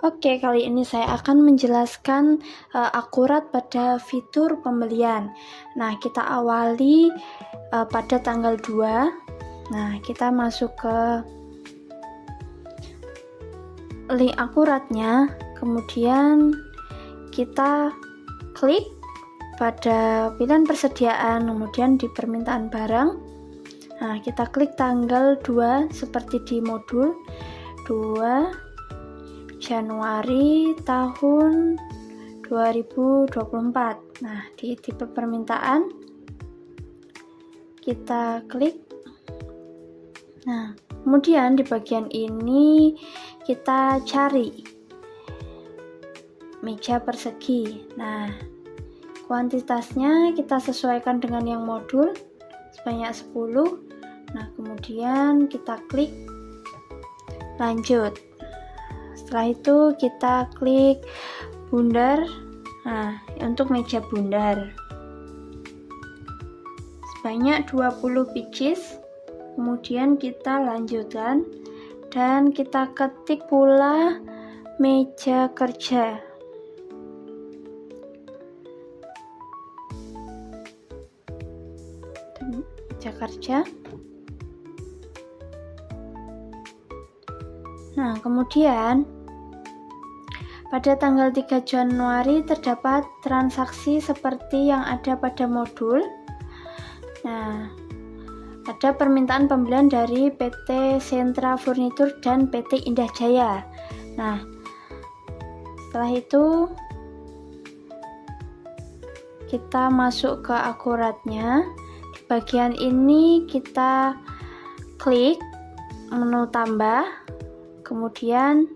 Oke, kali ini saya akan menjelaskan akurat pada fitur pembelian. Nah, kita awali pada tanggal 2. Nah, kita masuk ke link akuratnya, kemudian kita klik pada pilihan persediaan, kemudian di permintaan barang. Nah, kita klik tanggal 2 seperti di modul 2 Januari tahun 2024. Nah, di tipe permintaan kita klik. Nah, kemudian di bagian ini kita cari meja persegi. Nah, kuantitasnya kita sesuaikan dengan yang modul sebanyak 10. Nah, kemudian kita klik lanjut. Setelah itu kita klik bundar. Nah, untuk meja bundar sebanyak 20 pieces. Kemudian kita lanjutkan dan kita ketik pula meja kerja. Meja kerja. Nah, kemudian pada tanggal 3 Januari terdapat transaksi seperti yang ada pada modul. Nah, ada permintaan pembelian dari PT Sentra Furniture dan PT Indah Jaya. Nah, setelah itu kita masuk ke akuratnya. Di bagian ini kita klik menu tambah, kemudian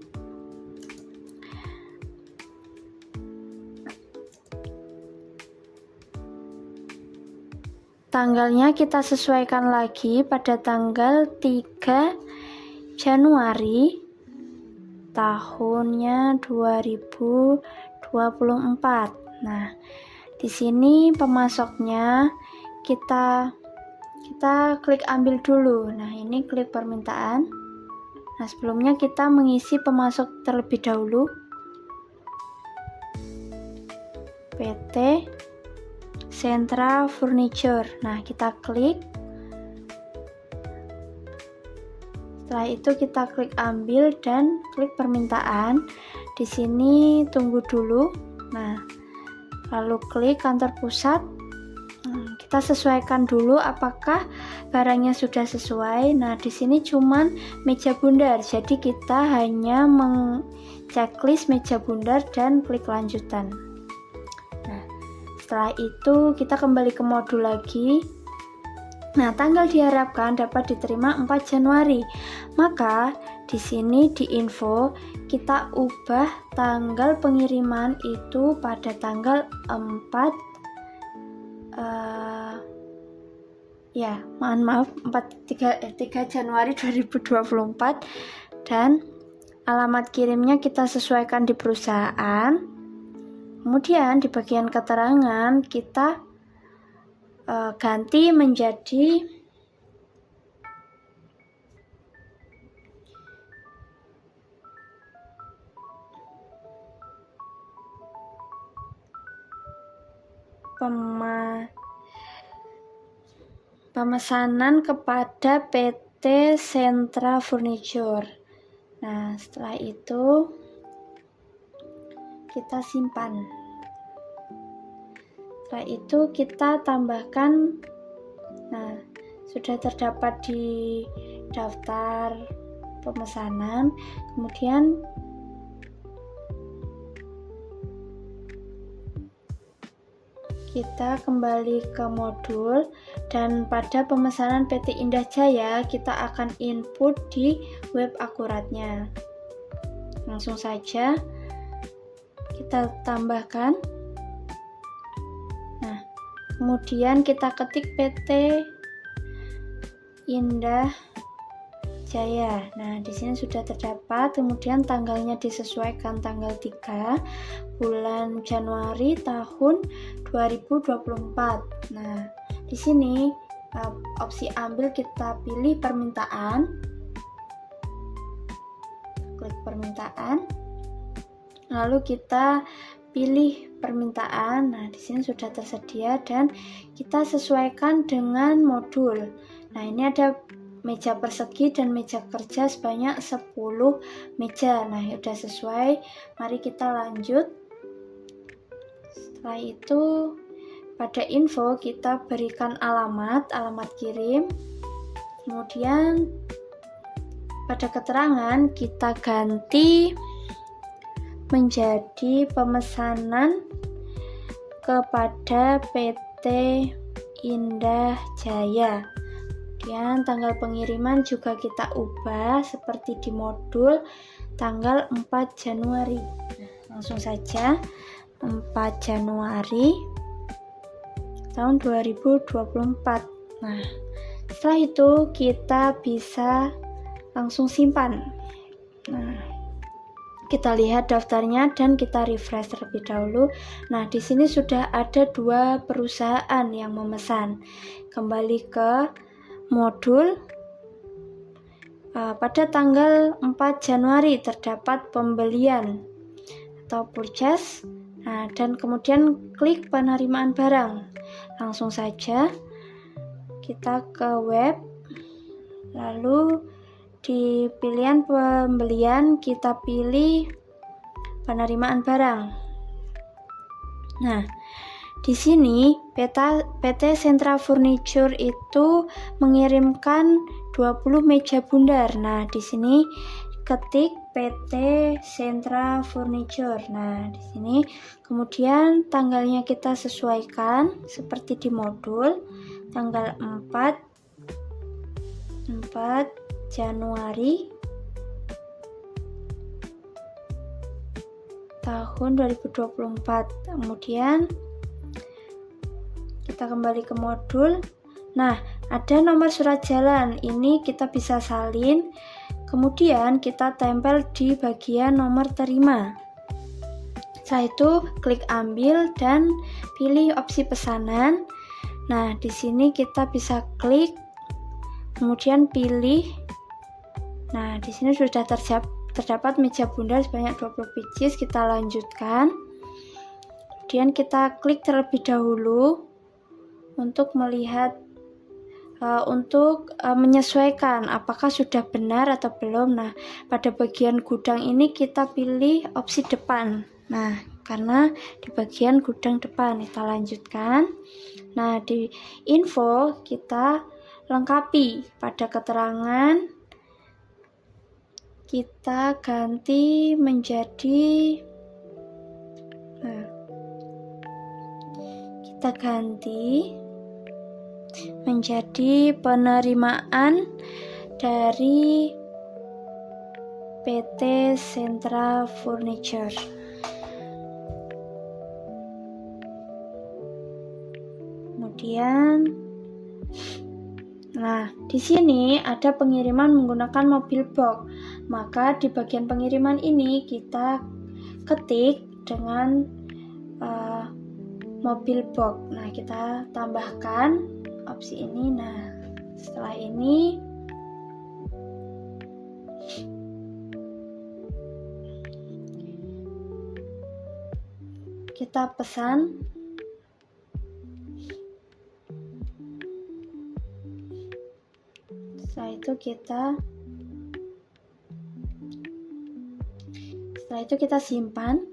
tanggalnya kita sesuaikan lagi pada tanggal 3 Januari tahunnya 2024. Nah, di sini pemasoknya kita klik ambil dulu. Nah, ini klik permintaan. Nah, sebelumnya kita mengisi pemasok terlebih dahulu. PT Sentra Furniture. Nah, kita klik. Setelah itu kita klik ambil dan klik permintaan. Di sini tunggu dulu. Nah, lalu klik kantor pusat. Kita sesuaikan dulu apakah barangnya sudah sesuai. Nah, di sini cuman meja bundar. Jadi kita hanya checklist meja bundar dan klik lanjutan. Setelah itu kita kembali ke modul lagi. Nah, tanggal diharapkan dapat diterima 4 Januari. Maka di sini di info kita ubah tanggal pengiriman itu pada tanggal 3 Januari 2024 dan alamat kirimnya kita sesuaikan di perusahaan. Kemudian di bagian keterangan kita ganti menjadi pemesanan kepada PT Sentra Furniture. Nah, setelah itu kita simpan. Setelah itu kita tambahkan. Nah, sudah terdapat di daftar pemesanan. Kemudian kita kembali ke modul dan pada pemesanan PT Indah Jaya kita akan input di web akuratnya. Langsung saja kita tambahkan. Nah, kemudian kita ketik PT Indah Jaya. Nah, di sini sudah terdapat. Kemudian tanggalnya disesuaikan tanggal 3 bulan Januari tahun 2024. Nah, di sini opsi ambil kita pilih permintaan. Klik permintaan. Lalu kita pilih permintaan. Nah, di sini sudah tersedia dan kita sesuaikan dengan modul. Nah, ini ada meja persegi dan meja kerja sebanyak 10 meja. Nah, sudah sesuai. Mari kita lanjut. Setelah itu pada info kita berikan alamat kirim. Kemudian pada keterangan kita ganti menjadi pemesanan kepada PT Indah Jaya. Kemudian tanggal pengiriman juga kita ubah seperti di modul tanggal 4 Januari. Nah, langsung saja 4 Januari tahun 2024. Nah, setelah itu kita bisa langsung simpan. Nah, kita lihat daftarnya dan kita refresh terlebih dahulu. Nah, di sini sudah ada 2 perusahaan yang memesan. Kembali ke modul. Pada tanggal 4 Januari terdapat pembelian atau purchase. Nah, dan kemudian klik penerimaan barang. Langsung saja kita ke web. Lalu di pilihan pembelian kita pilih penerimaan barang. Nah, di sini PT Sentra Furniture itu mengirimkan 20 meja bundar. Nah, di sini ketik PT Sentra Furniture. Nah, di sini kemudian tanggalnya kita sesuaikan seperti di modul, tanggal 4 Januari tahun 2024. Kemudian kita kembali ke modul. Nah, ada nomor surat jalan. Ini kita bisa salin. Kemudian kita tempel di bagian nomor terima. Setelah itu klik ambil dan pilih opsi pesanan. Nah, di sini kita bisa klik, kemudian pilih. Nah, di sini sudah terdapat meja bundar sebanyak 20 pieces. Kita lanjutkan. Kemudian kita klik terlebih dahulu untuk melihat menyesuaikan apakah sudah benar atau belum. Nah, pada bagian gudang ini kita pilih opsi depan. Nah, karena di bagian gudang depan kita lanjutkan. Nah, di info kita lengkapi pada keterangan kita ganti menjadi penerimaan dari PT Sentra Furniture. Kemudian, nah, di sini ada pengiriman menggunakan mobil box. Maka di bagian pengiriman ini kita ketik dengan mobil box. Nah, kita tambahkan opsi ini. Nah, setelah ini kita pesan. Setelah itu kita simpan,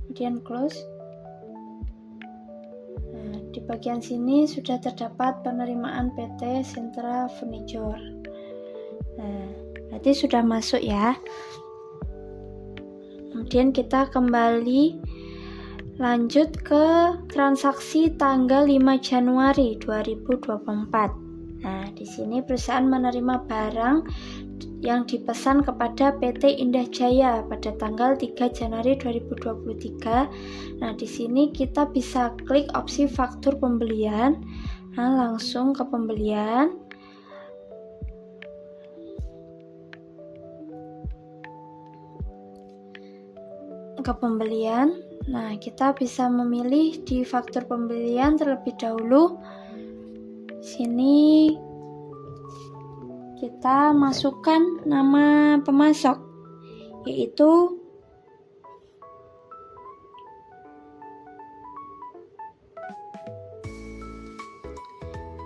kemudian close. Nah, di bagian sini sudah terdapat penerimaan PT Sentra Furniture. Nah, berarti sudah masuk ya. Kemudian kita kembali lanjut ke transaksi tanggal 5 Januari 2024. Nah, di sini perusahaan menerima barang yang dipesan kepada PT Indah Jaya pada tanggal 3 Januari 2023. Nah, di sini kita bisa klik opsi faktur pembelian. Nah, langsung ke pembelian. Nah, kita bisa memilih di faktur pembelian terlebih dahulu. Sini kita masukkan nama pemasok, yaitu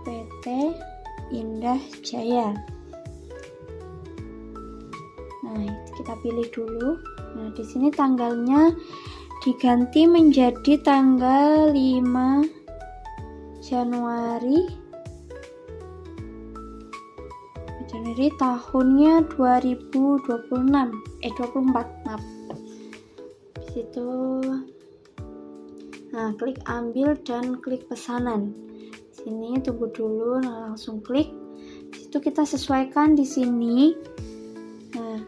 PT Indah Jaya. Nah, kita pilih dulu. Nah, di sini tanggalnya diganti menjadi tanggal 5 Januari tahunnya 24, maaf. Di situ. Nah, klik ambil dan klik pesanan. Sini tunggu dulu, nah langsung klik. Di situ kita sesuaikan di sini. Nah,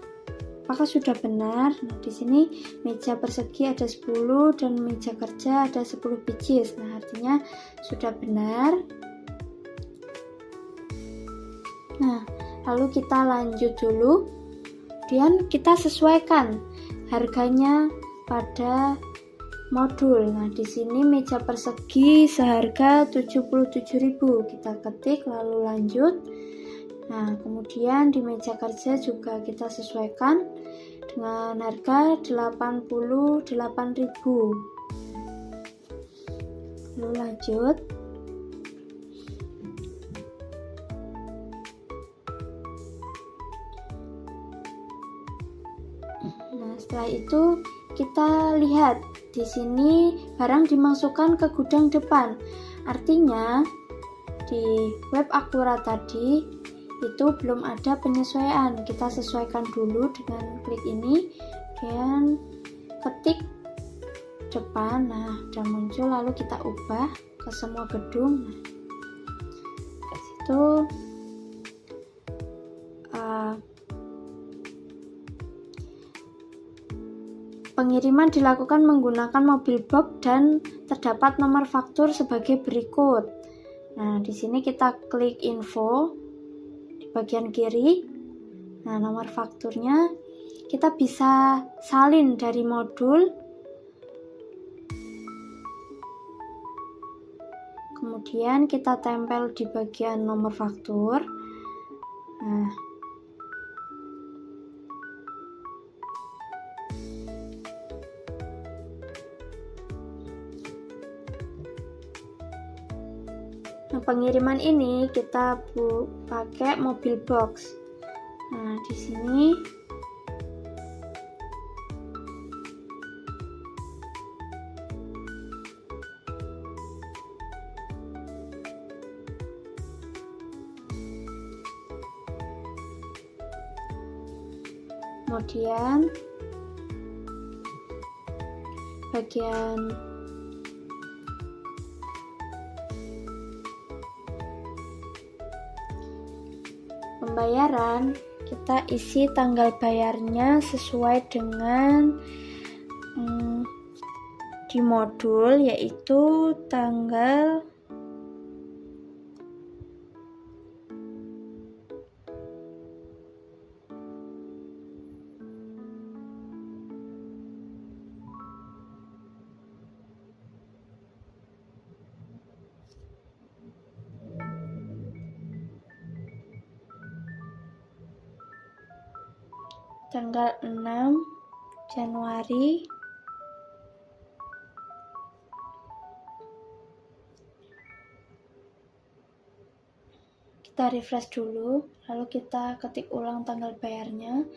apakah sudah benar? Nah, di sini meja persegi ada 10 dan meja kerja ada 10 biji. Nah, artinya sudah benar. Nah, lalu kita lanjut dulu. Kemudian kita sesuaikan harganya pada modul. Nah, di sini meja persegi seharga 77.000. Kita ketik lalu lanjut. Nah, kemudian di meja kerja juga kita sesuaikan dengan harga 88.000. Lalu lanjut. Nah, setelah itu kita lihat di sini barang dimasukkan ke gudang depan. Artinya di web Akurat tadi itu belum ada penyesuaian. Kita sesuaikan dulu dengan klik ini dan ketik depan. Nah, sudah muncul, lalu kita ubah ke semua gedung. Nah, situ pengiriman dilakukan menggunakan mobil box dan terdapat nomor faktur sebagai berikut. Nah, di sini kita klik info di bagian kiri. Nah, nomor fakturnya kita bisa salin dari modul. Kemudian kita tempel di bagian nomor faktur. Nah, pengiriman ini kita pakai mobil box. Nah, di sini kemudian bagian pembayaran kita isi tanggal bayarnya sesuai dengan di modul, yaitu tanggal tanggal 6 Januari kita refresh dulu, lalu kita ketik ulang tanggal bayarnya.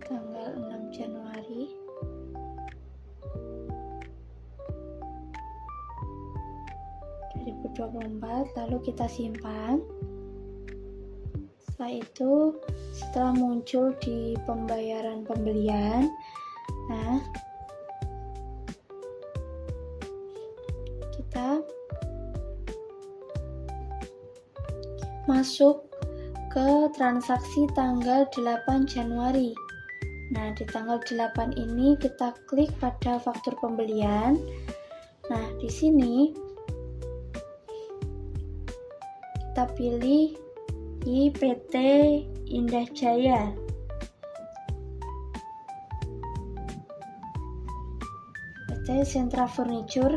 Tanggal 6 Januari 2024, lalu kita simpan. Setelah itu, setelah muncul di pembayaran pembelian, nah kita masuk ke transaksi tanggal 8 Januari. Nah, di tanggal 8 ini kita klik pada faktur pembelian. Nah, di sini kita pilih di PT Indah Jaya. PT Sentra Furniture.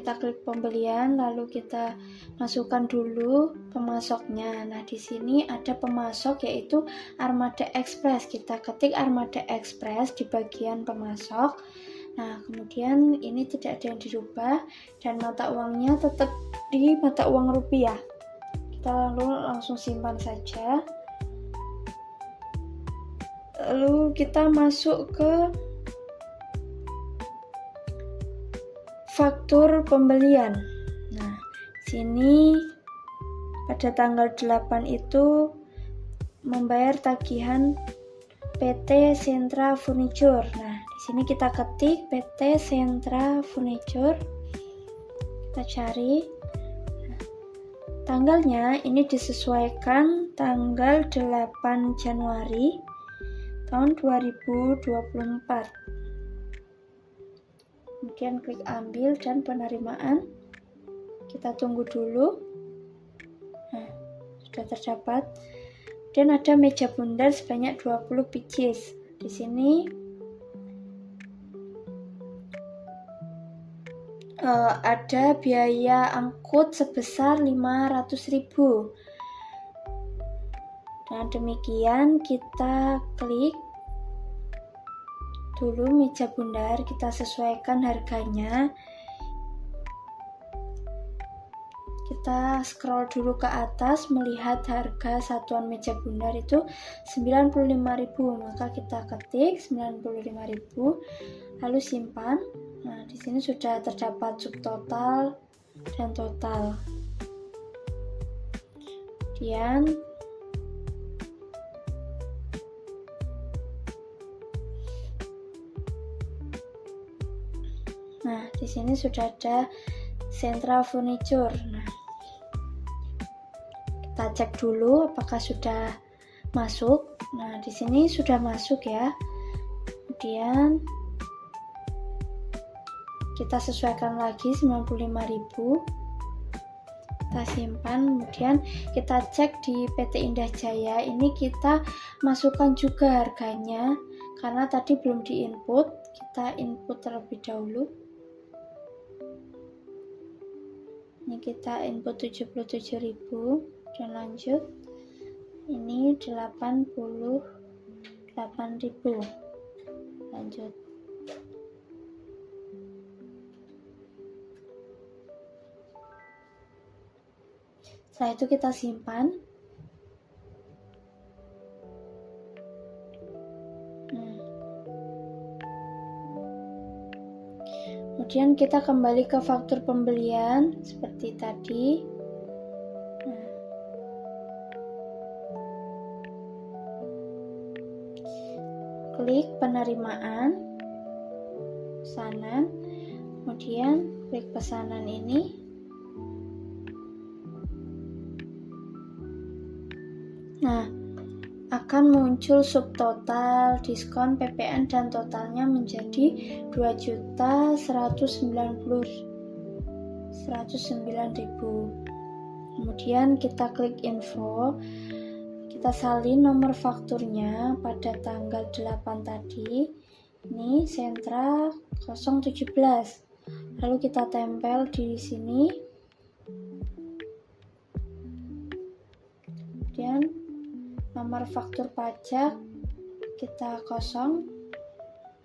kita klik pembelian, lalu kita masukkan dulu pemasoknya. Nah, di sini ada pemasok yaitu Armada Express. Kita ketik Armada Express di bagian pemasok. Nah, kemudian ini tidak ada yang dirubah dan mata uangnya tetap di mata uang rupiah. Kita langsung simpan saja. Lalu kita masuk ke faktur pembelian. Nah, sini pada tanggal 8 itu membayar tagihan PT Sentra Furniture. Nah, di sini kita ketik PT Sentra Furniture. Kita cari. Nah, tanggalnya ini disesuaikan tanggal 8 Januari tahun 2024. Kemudian klik ambil dan penerimaan. Kita tunggu dulu. Nah, sudah terdapat. Dan ada meja bundar sebanyak 20 pieces. Di sini ada biaya angkut sebesar 500.000. Nah, demikian kita klik dulu meja bundar, kita sesuaikan harganya. Kita scroll dulu ke atas melihat harga satuan meja bundar itu 95.000, maka kita ketik 95.000 lalu simpan. Nah, di sini sudah terdapat subtotal dan total. Kemudian nah, di sini sudah ada Sentra Furniture. Nah, kita cek dulu apakah sudah masuk. Nah, di sini sudah masuk ya. Kemudian kita sesuaikan lagi 95.000. Kita simpan. Kemudian kita cek di PT Indah Jaya. Ini kita masukkan juga harganya karena tadi belum diinput. Kita input terlebih dahulu. Ini kita input 77.000 dan lanjut. Ini 88.000. Lanjut. Setelah itu kita simpan. Kemudian kita kembali ke faktur pembelian seperti tadi. Nah, klik penerimaan, pesanan, kemudian klik pesanan ini. Nah, akan muncul subtotal, diskon, PPN dan totalnya menjadi 2.109.000. Kemudian kita klik info, kita salin nomor fakturnya pada tanggal 8 tadi. Ini Sentra 017. Lalu kita tempel di sini. Kemudian nomor faktur pajak kita kosong,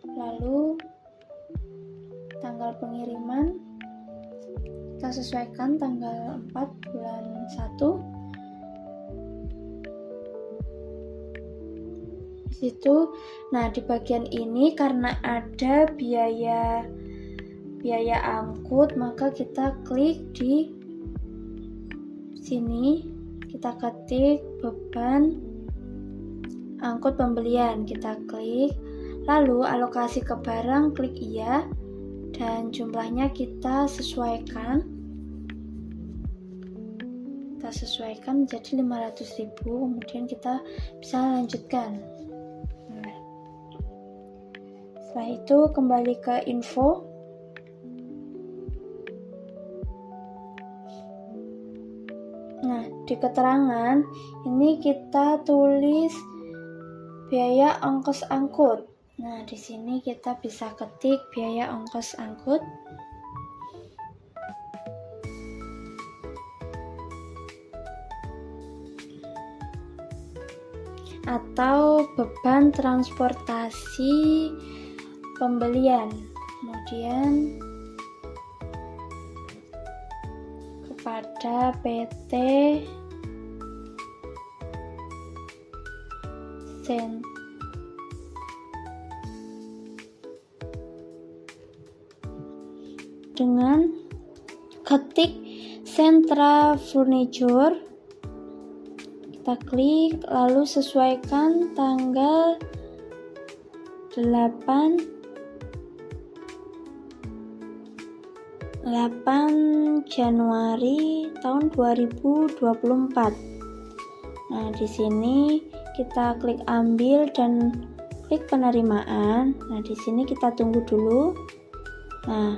lalu tanggal pengiriman kita sesuaikan tanggal 4 bulan 1. Di situ, nah di bagian ini karena ada biaya angkut, maka kita klik di sini, kita ketik beban angkut pembelian, kita klik, lalu alokasi ke barang, klik iya, dan jumlahnya kita sesuaikan. Kita sesuaikan menjadi 500.000, kemudian kita bisa lanjutkan. Nah, setelah itu kembali ke info. Nah, di keterangan ini kita tulis biaya ongkos angkut. Nah, di sini kita bisa ketik biaya ongkos angkut. atau beban transportasi pembelian. Kemudian kepada PT dengan ketik Sentra Furniture, kita klik lalu sesuaikan tanggal 8 Januari tahun 2024. Nah, di sini kita klik ambil dan klik penerimaan. Nah, di sini kita tunggu dulu. Nah,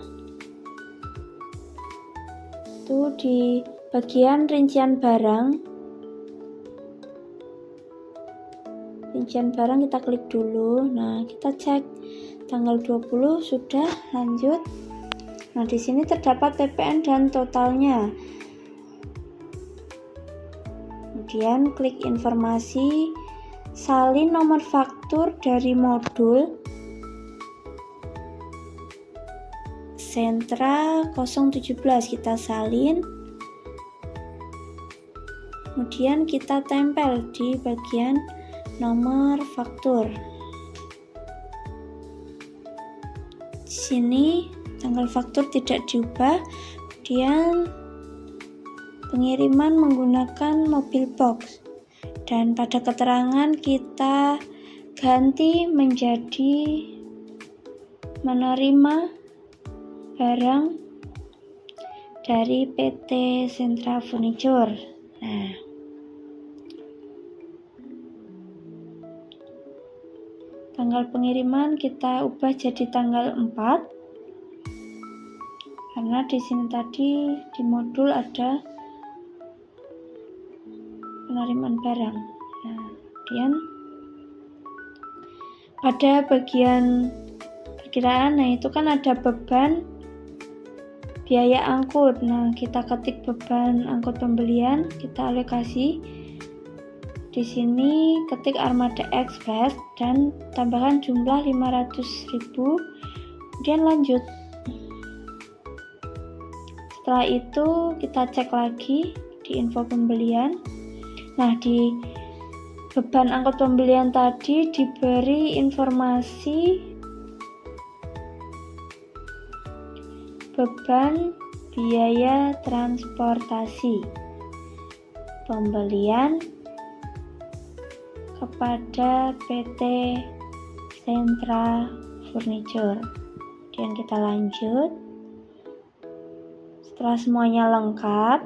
itu di bagian rincian barang. Rincian barang kita klik dulu. Nah, kita cek tanggal 20 sudah, lanjut. Nah, di sini terdapat PPN dan totalnya. Kemudian klik informasi, salin nomor faktur dari modul Sentra 017, kita salin. Kemudian kita tempel di bagian nomor faktur. Di sini tanggal faktur tidak diubah. Kemudian pengiriman menggunakan mobil box, dan pada keterangan kita ganti menjadi menerima barang dari PT Sentra Furniture. Nah, tanggal pengiriman kita ubah jadi tanggal 4, karena di sini tadi di modul ada penerimaan barang. Nah, kemudian pada bagian perkiraan, nah itu kan ada beban biaya angkut. Nah, kita ketik beban angkut pembelian, kita alokasi. Di sini ketik Armada Express dan tambahkan jumlah 500.000. Kemudian lanjut. Setelah itu kita cek lagi di info pembelian. Nah, di beban angkut pembelian tadi diberi informasi beban biaya transportasi pembelian kepada PT Sentra Furniture. Kemudian kita lanjut. Setelah semuanya lengkap,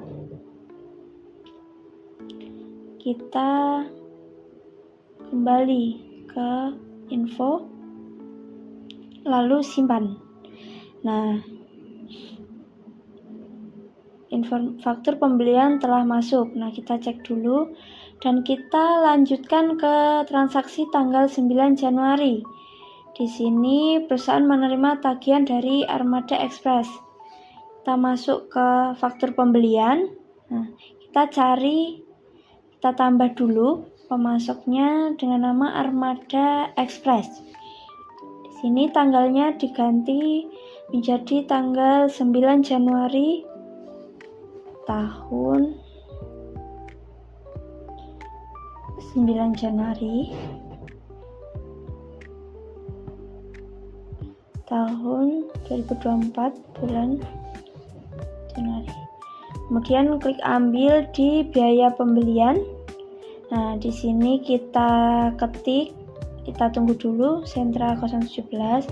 kita kembali ke info lalu simpan. Nah, faktur pembelian telah masuk. Nah, kita cek dulu dan kita lanjutkan ke transaksi tanggal 9 Januari. Di sini perusahaan menerima tagihan dari Armada Express. Kita masuk ke faktur pembelian. Nah, kita tambah dulu pemasoknya dengan nama Armada Express. Di sini tanggalnya diganti menjadi tanggal 9 Januari tahun 2024 bulan Januari. Kemudian klik ambil di biaya pembelian. Nah, di sini kita ketik, kita tunggu dulu Sentra 017.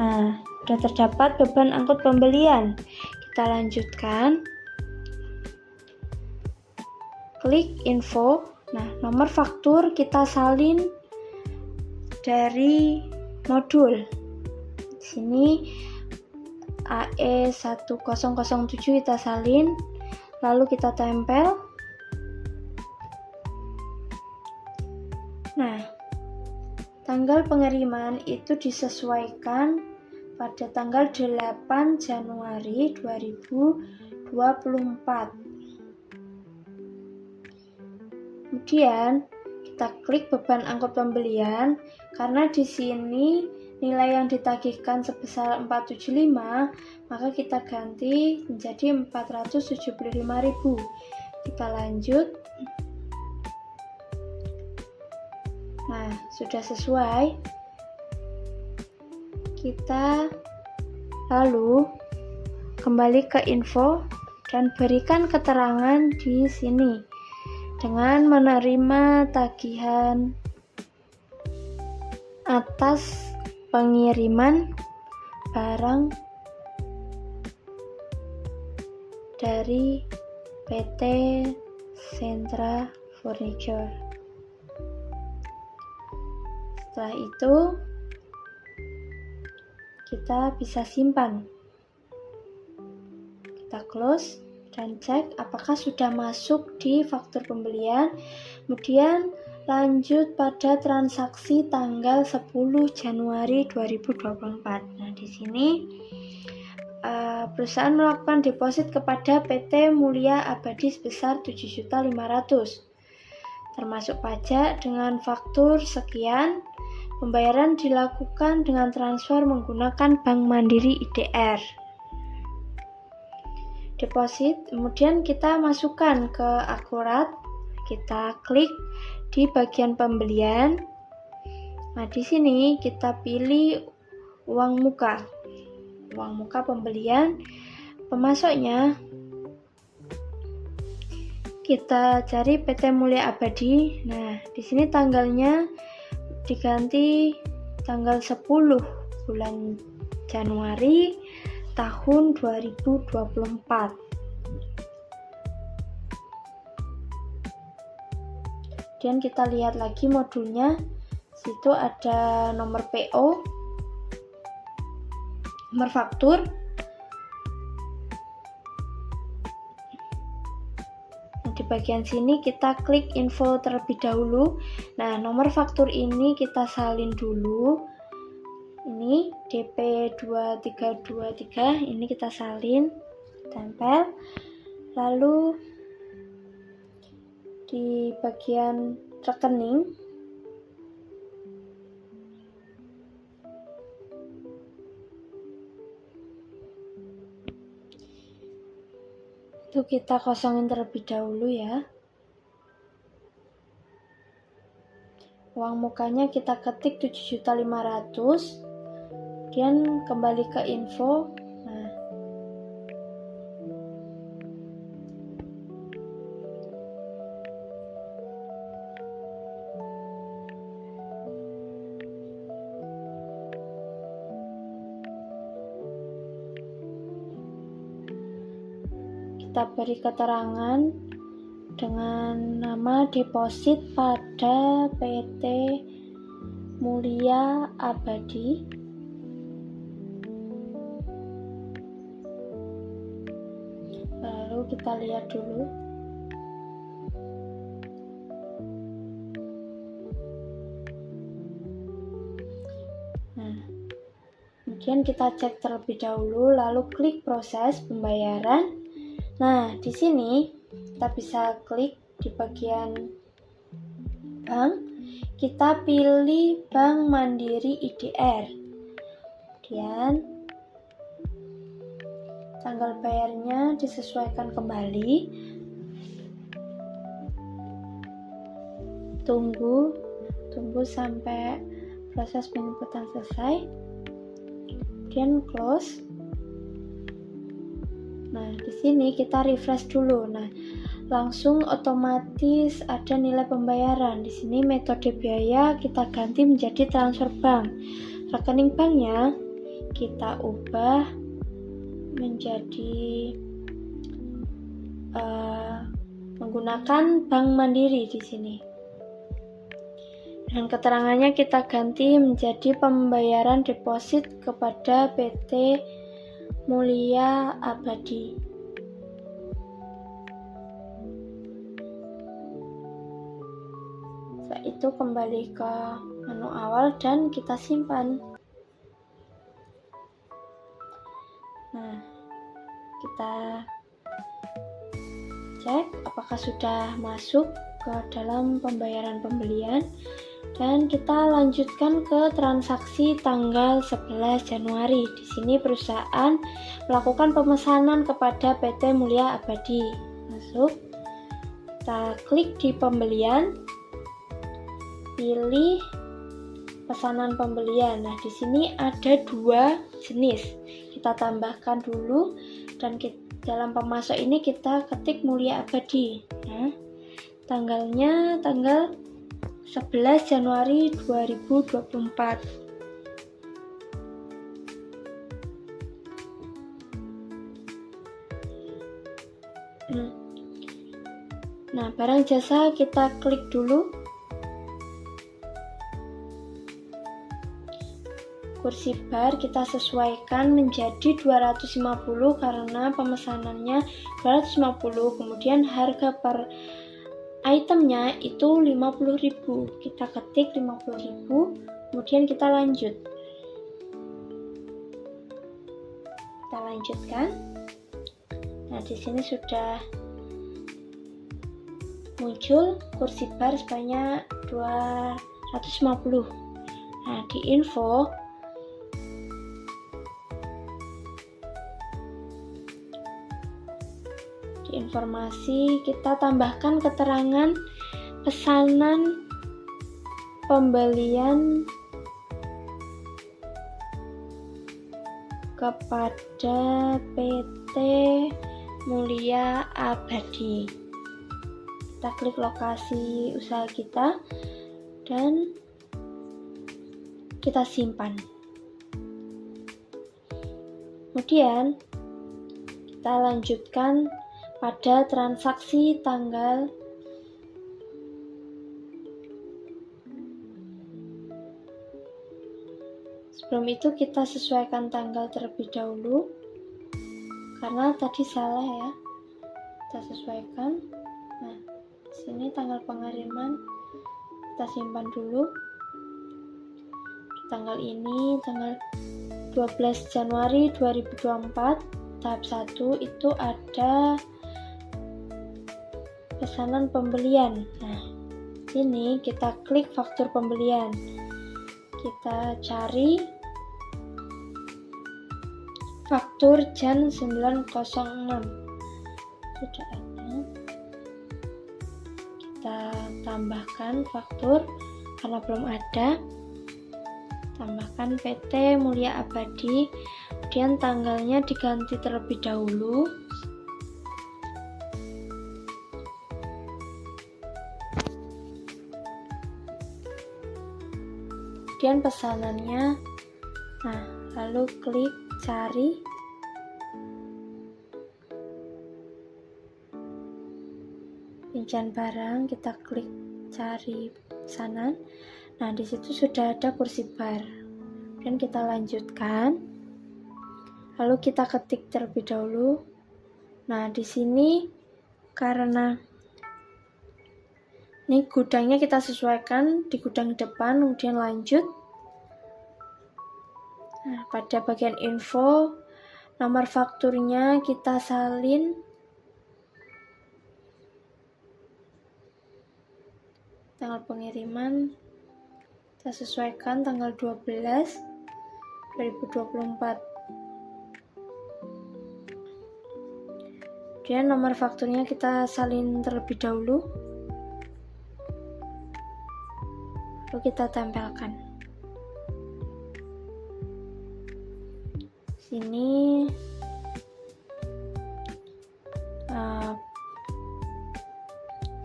Nah, sudah terdapat beban angkut pembelian. Kita lanjutkan. Klik info. Nah, nomor faktur kita salin dari modul. Di sini AE1007 kita salin, lalu kita tempel. Nah, tanggal pengiriman itu disesuaikan pada tanggal 8 Januari 2024. Kemudian kita klik beban angkut pembelian, karena di sini nilai yang ditagihkan sebesar 475, maka kita ganti menjadi 475.000. Kita lanjut. Nah, sudah sesuai. Kita lalu kembali ke info dan berikan keterangan di sini dengan menerima tagihan atas pengiriman barang dari PT Sentra Furniture. Setelah itu kita bisa simpan. Kita close dan cek apakah sudah masuk di faktur pembelian. Kemudian lanjut pada transaksi tanggal 10 Januari 2024. Nah, di sini perusahaan melakukan deposit kepada PT Mulia Abadi sebesar 7.500.000 termasuk pajak dengan faktur sekian. Pembayaran dilakukan dengan transfer menggunakan Bank Mandiri IDR. Deposit, kemudian kita masukkan ke akurat. Kita klik di bagian pembelian. Nah, di sini kita pilih uang muka. Uang muka pembelian. Pemasoknya kita cari PT Mulia Abadi. Nah, di sini tanggalnya diganti tanggal 10 bulan Januari tahun 2024. Kemudian kita lihat lagi modulnya. Situ ada nomor PO, nomor faktur. Di bagian sini kita klik info terlebih dahulu. Nah, nomor faktur ini kita salin dulu. Ini DP2323, ini kita salin, tempel. Lalu di bagian rekening itu kita kosongin terlebih dahulu ya. Uang mukanya kita ketik 7.500.000, kemudian kembali ke info. Nah, kita beri keterangan dengan nama deposit pada PT Mulia Abadi. Lalu kita lihat dulu. Nah, kemudian kita cek terlebih dahulu, lalu klik proses pembayaran. Nah, di sini kita bisa klik di bagian bank, kita pilih Bank Mandiri IDR. Kemudian tanggal bayarnya disesuaikan kembali. Tunggu sampai proses penjemputan selesai. Kemudian close. Nah, di sini kita refresh dulu. Nah, langsung otomatis ada nilai pembayaran. Di sini metode biaya kita ganti menjadi transfer bank. Rekening banknya kita ubah menjadi menggunakan Bank Mandiri di sini. Dan keterangannya kita ganti menjadi pembayaran deposit kepada PT Mulia Abadi. Setelah itu kembali ke menu awal dan kita simpan. Nah, kita cek apakah sudah masuk ke dalam pembayaran pembelian dan kita lanjutkan ke transaksi tanggal 11 Januari. Di sini perusahaan melakukan pemesanan kepada PT Mulia Abadi. Masuk, kita klik di pembelian, pilih pesanan pembelian. Nah, di sini ada 2 jenis. Kita tambahkan dulu dan dalam pemasok ini kita ketik Mulia Abadi. Nah, tanggalnya tanggal 11 Januari 2024. Nah, barang jasa kita klik dulu. Kursi bar kita sesuaikan menjadi 250 karena pemesanannya 250. Kemudian harga per itemnya itu 50.000. Kita ketik 50.000, kemudian kita lanjut. Kita lanjutkan. Nah, di sini sudah muncul kursi bar sebanyak 250. Nah, di info informasi kita tambahkan keterangan pesanan pembelian kepada PT Mulia Abadi. Kita klik lokasi usaha kita dan kita simpan. Kemudian kita lanjutkan pada transaksi tanggal sebelum itu kita sesuaikan tanggal terlebih dahulu karena tadi salah ya, kita sesuaikan. Nah, di sini tanggal pengiriman kita simpan dulu. Di tanggal ini tanggal 12 Januari 2024 tahap 1 itu ada pesanan pembelian. Nah, sini kita klik faktur pembelian. Kita cari faktur Jan 906. Sudah ada. Kita tambahkan faktur karena belum ada. Tambahkan PT Mulia Abadi. Kemudian tanggalnya diganti terlebih dahulu. Kemudian pesanannya. Nah, lalu klik cari. Rincian barang, kita klik cari pesanan. Nah, di situ sudah ada kursi bar. Dan kita lanjutkan. Lalu kita ketik terlebih dahulu. Nah, di sini karena ini gudangnya kita sesuaikan di gudang depan, kemudian lanjut. Nah, pada bagian info, nomor fakturnya kita salin. Tanggal pengiriman kita sesuaikan tanggal 12 2024. Kemudian nomor fakturnya kita salin terlebih dahulu. Lalu kita tempelkan. Sini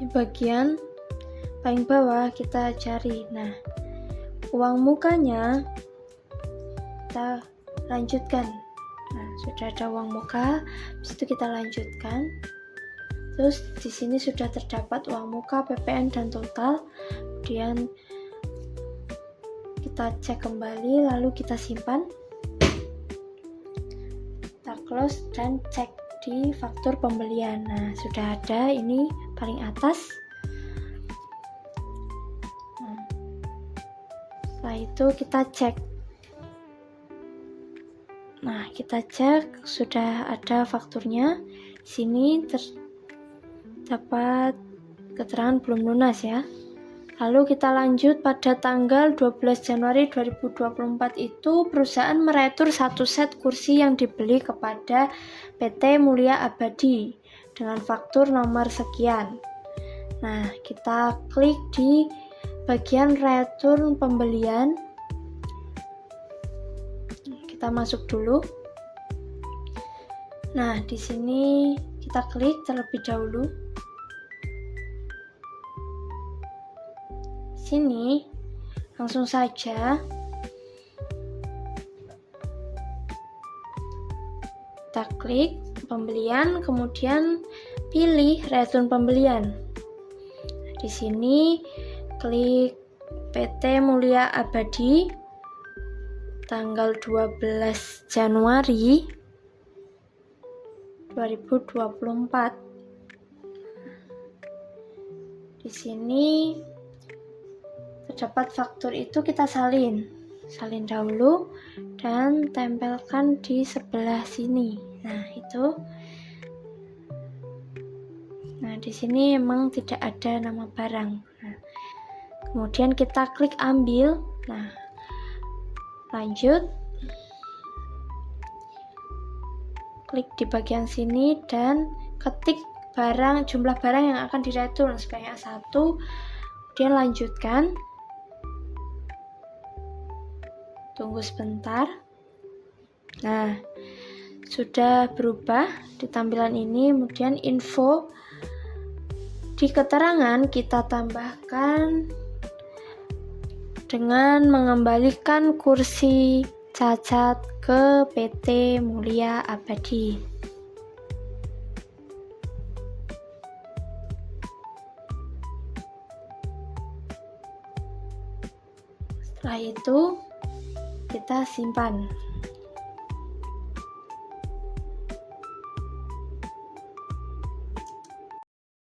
di bagian paling bawah kita cari. Nah, uang mukanya kita lanjutkan. Nah, sudah ada uang muka, habis itu kita lanjutkan. Terus di sini sudah terdapat uang muka, PPN dan total. Kemudian kita cek kembali, lalu kita simpan. Kita close dan cek di faktur pembelian. Nah, sudah ada, ini paling atas. Nah, setelah itu kita cek. Nah, kita cek sudah ada fakturnya. Sini terdapat keterangan belum lunas ya. Lalu kita lanjut pada tanggal 12 Januari 2024 itu perusahaan meretur 1 set kursi yang dibeli kepada PT Mulia Abadi dengan faktur nomor sekian. Nah, kita klik di bagian retur pembelian. Kita masuk dulu. Nah, di sini kita klik terlebih dahulu. Sini langsung saja kita klik pembelian, kemudian pilih return pembelian. Di sini klik PT Mulia Abadi tanggal 12 Januari 2024. Di sini terdapat faktur itu kita salin dahulu dan tempelkan di sebelah sini. Nah, itu. Nah, di sini memang tidak ada nama barang. Nah, kemudian kita klik ambil. Nah, lanjut. Klik di bagian sini dan ketik jumlah barang yang akan diretur sebanyak 1. Kemudian lanjutkan. Tunggu sebentar. Nah, sudah berubah di tampilan ini. Kemudian info di keterangan kita tambahkan dengan mengembalikan kursi cacat ke PT Mulia Abadi. Setelah itu kita simpan.